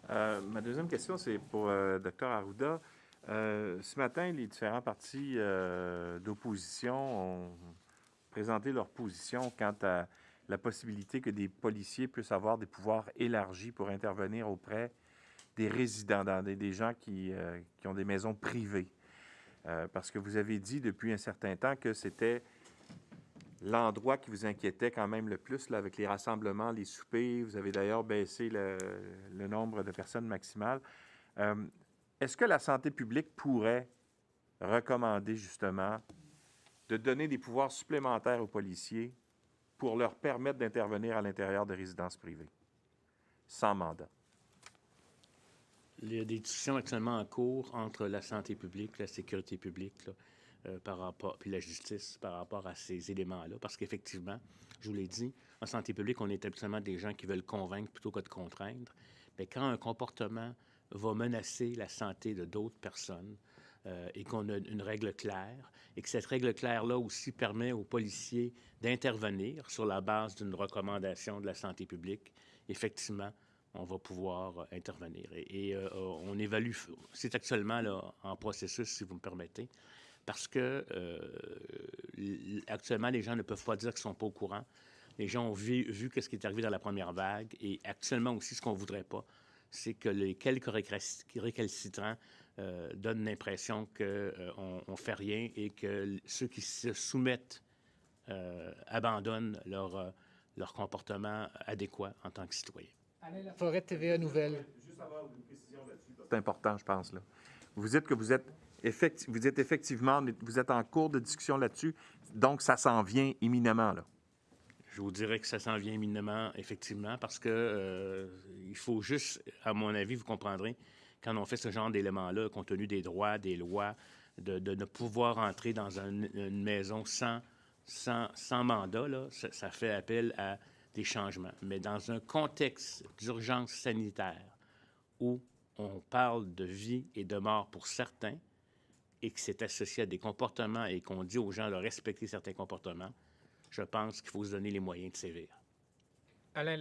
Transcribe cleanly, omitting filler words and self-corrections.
Ma deuxième question, c'est pour Dr Arruda. Ce matin, les différents partis d'opposition ont présenté leur position quant à la possibilité que des policiers puissent avoir des pouvoirs élargis pour intervenir auprès des résidents, des gens qui ont des maisons privées. Parce que vous avez dit depuis un certain temps que c'était l'endroit qui vous inquiétait quand même le plus, là, avec les rassemblements, les soupers. Vous avez d'ailleurs baissé le nombre de personnes maximales. Est-ce que la santé publique pourrait recommander justement de donner des pouvoirs supplémentaires aux policiers pour leur permettre d'intervenir à l'intérieur de résidences privées, sans mandat? Il y a des discussions actuellement en cours entre la santé publique, la sécurité publique, là, par rapport, puis la justice par rapport à ces éléments-là. Parce qu'effectivement, je vous l'ai dit, en santé publique, on est habituellement des gens qui veulent convaincre plutôt que de contraindre. Mais quand un comportement va menacer la santé de d'autres personnes et qu'on a une règle claire, et que cette règle claire-là aussi permet aux policiers d'intervenir sur la base d'une recommandation de la santé publique, effectivement, on va pouvoir intervenir. Et on évalue, c'est actuellement là, en processus, si vous me permettez, parce que actuellement, les gens ne peuvent pas dire qu'ils ne sont pas au courant. Les gens ont vu ce qui est arrivé dans la première vague, et actuellement aussi, ce qu'on ne voudrait pas, c'est que les quelques récalcitrants donnent l'impression qu'on ne fait rien et que ceux qui se soumettent abandonnent leur comportement adéquat en tant que citoyens. Alain Laforêt, TVA Nouvelle. Juste avoir une précision là-dessus. C'est important, je pense. Là. Vous dites que vous êtes effectivement, vous êtes en cours de discussion là-dessus, donc ça s'en vient imminemment, là. Je vous dirais que ça s'en vient imminemment, effectivement, parce que il faut juste, à mon avis, vous comprendrez, quand on fait ce genre d'éléments-là, compte tenu des droits, des lois, de ne pouvoir entrer dans une maison sans mandat, là, ça fait appel à des changements. Mais dans un contexte d'urgence sanitaire où on parle de vie et de mort pour certains et que c'est associé à des comportements et qu'on dit aux gens de respecter certains comportements, je pense qu'il faut se donner les moyens de sévir. Alain